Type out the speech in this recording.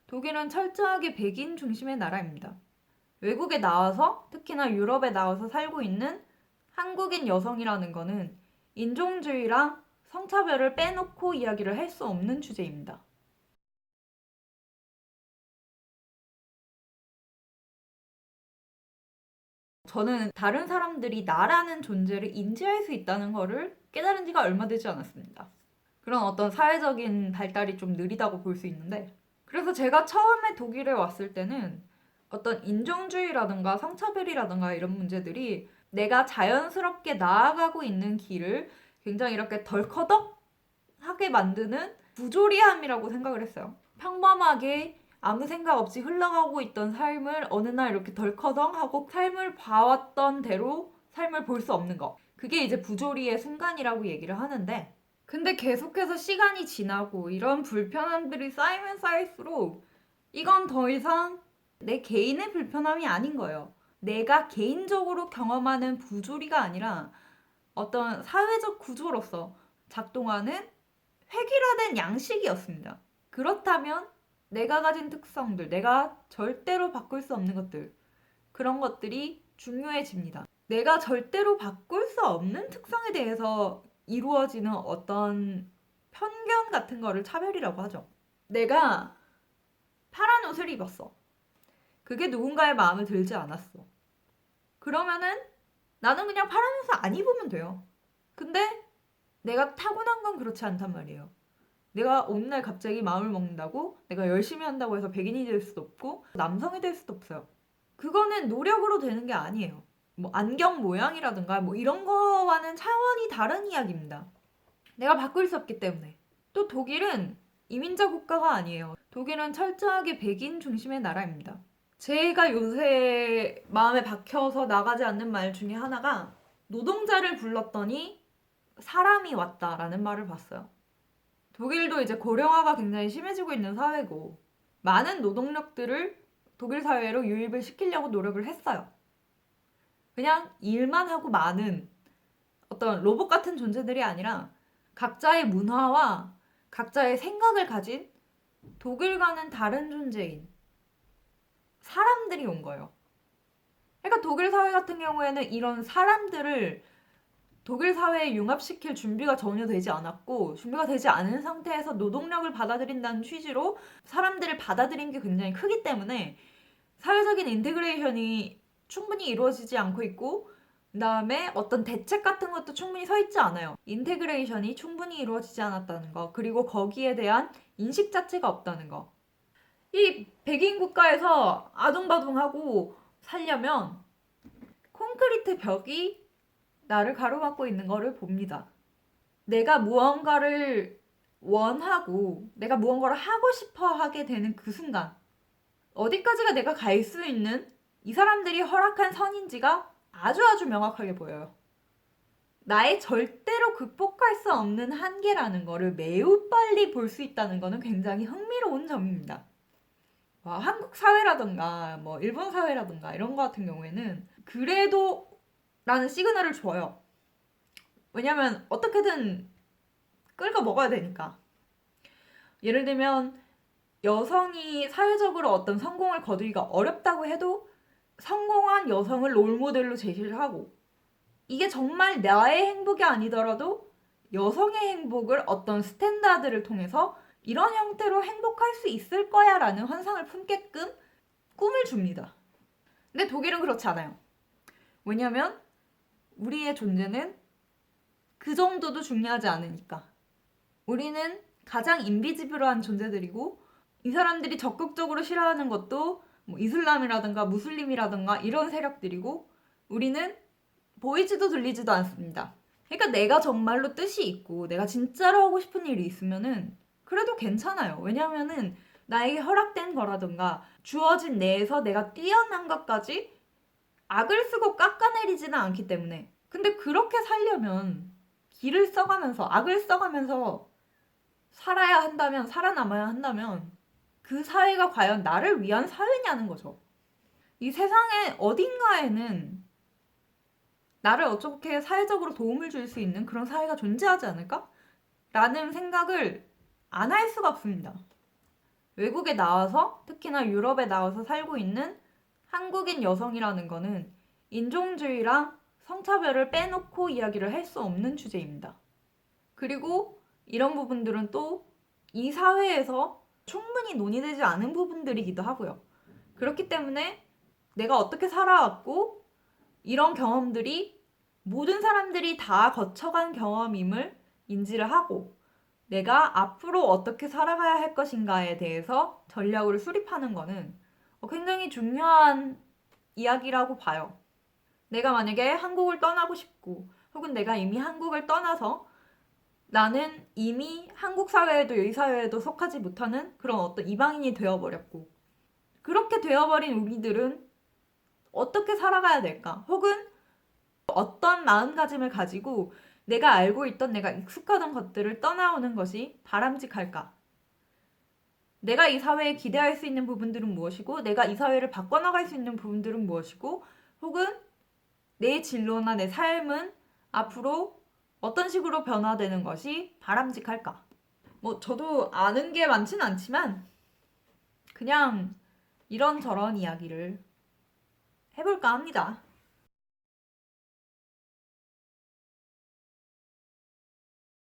독일은 철저하게 백인 중심의 나라입니다. 외국에 나와서, 특히나 유럽에 나와서 살고 있는 한국인 여성이라는 거는 인종주의랑 성차별을 빼놓고 이야기를 할 수 없는 주제입니다. 저는 다른 사람들이 나라는 존재를 인지할 수 있다는 거를 깨달은 지가 얼마 되지 않았습니다. 그런 어떤 사회적인 발달이 좀 느리다고 볼 수 있는데, 그래서 제가 처음에 독일에 왔을 때는 어떤 인종주의라든가 성차별이라든가 이런 문제들이 내가 자연스럽게 나아가고 있는 길을 굉장히 이렇게 덜커덕하게 만드는 부조리함이라고 생각을 했어요. 평범하게 아무 생각 없이 흘러가고 있던 삶을 어느 날 이렇게 덜커덩하고 삶을 봐왔던 대로 삶을 볼 수 없는 거. 그게 이제 부조리의 순간이라고 얘기를 하는데, 근데 계속해서 시간이 지나고 이런 불편함들이 쌓이면 쌓일수록 이건 더 이상 내 개인의 불편함이 아닌 거예요. 내가 개인적으로 경험하는 부조리가 아니라 어떤 사회적 구조로서 작동하는 획일화된 양식이었습니다. 그렇다면 내가 가진 특성들, 내가 절대로 바꿀 수 없는 것들, 그런 것들이 중요해집니다. 내가 절대로 바꿀 수 없는 특성에 대해서 이루어지는 어떤 편견 같은 거를 차별이라고 하죠. 내가 파란 옷을 입었어. 그게 누군가의 마음에 들지 않았어. 그러면은 나는 그냥 파란 옷을 안 입으면 돼요. 근데 내가 타고난 건 그렇지 않단 말이에요. 내가 어느 날 갑자기 마음을 먹는다고 내가 열심히 한다고 해서 백인이 될 수도 없고 남성이 될 수도 없어요. 그거는 노력으로 되는 게 아니에요. 뭐 안경 모양이라든가 뭐 이런 거와는 차원이 다른 이야기입니다. 내가 바꿀 수 없기 때문에. 또 독일은 이민자 국가가 아니에요. 독일은 철저하게 백인 중심의 나라입니다. 제가 요새 마음에 박혀서 나가지 않는 말 중에 하나가 노동자를 불렀더니 사람이 왔다라는 말을 봤어요. 독일도 이제 고령화가 굉장히 심해지고 있는 사회고 많은 노동력들을 독일 사회로 유입을 시키려고 노력을 했어요. 그냥 일만 하고 많은 어떤 로봇 같은 존재들이 아니라 각자의 문화와 각자의 생각을 가진 독일과는 다른 존재인 사람들이 온 거예요. 그러니까 독일 사회 같은 경우에는 이런 사람들을 독일 사회에 융합시킬 준비가 전혀 되지 않았고 준비가 되지 않은 상태에서 노동력을 받아들인다는 취지로 사람들을 받아들인 게 굉장히 크기 때문에 사회적인 인테그레이션이 충분히 이루어지지 않고 있고 그다음에 어떤 대책 같은 것도 충분히 서 있지 않아요. 인테그레이션이 충분히 이루어지지 않았다는 거 그리고 거기에 대한 인식 자체가 없다는 거. 이 백인 국가에서 아둥바둥하고 살려면 콘크리트 벽이 나를 가로막고 있는 거를 봅니다. 내가 무언가를 원하고 내가 무언가를 하고 싶어 하게 되는 그 순간 어디까지가 내가 갈 수 있는 이 사람들이 허락한 선인지가 아주 명확하게 보여요. 나의 절대로 극복할 수 없는 한계라는 거를 매우 빨리 볼 수 있다는 거는 굉장히 흥미로운 점입니다. 한국 사회라든가 뭐 일본 사회라든가 이런 거 같은 경우에는 그래도 라는 시그널을 줘요. 왜냐면 어떻게든 끌고 먹어야 되니까. 예를 들면 여성이 사회적으로 어떤 성공을 거두기가 어렵다고 해도 성공한 여성을 롤모델로 제시를 하고 이게 정말 나의 행복이 아니더라도 여성의 행복을 어떤 스탠다드를 통해서 이런 형태로 행복할 수 있을 거야 라는 환상을 품게끔 꿈을 줍니다. 근데 독일은 그렇지 않아요. 왜냐면 우리의 존재는 그 정도도 중요하지 않으니까. 우리는 가장 인비지블한 존재들이고 이 사람들이 적극적으로 싫어하는 것도 뭐 이슬람이라든가 무슬림이라든가 이런 세력들이고 우리는 보이지도 들리지도 않습니다. 그러니까 내가 정말로 뜻이 있고 내가 진짜로 하고 싶은 일이 있으면은 그래도 괜찮아요. 왜냐면은 나에게 허락된 거라든가 주어진 내에서 내가 뛰어난 것까지 악을 쓰고 깎아내리지는 않기 때문에. 근데 그렇게 살려면 길을 써가면서 악을 써가면서 살아야 한다면 살아남아야 한다면 그 사회가 과연 나를 위한 사회냐는 거죠. 이 세상의 어딘가에는 나를 어떻게 사회적으로 도움을 줄 수 있는 그런 사회가 존재하지 않을까? 라는 생각을 안 할 수가 없습니다. 외국에 나와서, 특히나 유럽에 나와서 살고 있는 한국인 여성이라는 거는 인종주의랑 성차별을 빼놓고 이야기를 할 수 없는 주제입니다. 그리고 이런 부분들은 또 이 사회에서 충분히 논의되지 않은 부분들이기도 하고요. 그렇기 때문에 내가 어떻게 살아왔고 이런 경험들이 모든 사람들이 다 거쳐간 경험임을 인지를 하고 내가 앞으로 어떻게 살아가야 할 것인가에 대해서 전략을 수립하는 거는 굉장히 중요한 이야기라고 봐요. 내가 만약에 한국을 떠나고 싶고 혹은 내가 이미 한국을 떠나서 나는 이미 한국 사회에도 여기 사회에도 속하지 못하는 그런 어떤 이방인이 되어버렸고 그렇게 되어버린 우리들은 어떻게 살아가야 될까? 혹은 어떤 마음가짐을 가지고 내가 알고 있던 내가 익숙하던 것들을 떠나오는 것이 바람직할까? 내가 이 사회에 기대할 수 있는 부분들은 무엇이고 내가 이 사회를 바꿔나갈 수 있는 부분들은 무엇이고 혹은 내 진로나 내 삶은 앞으로 어떤 식으로 변화되는 것이 바람직할까? 저도 아는 게 많진 않지만 그냥 이런저런 이야기를 해볼까 합니다.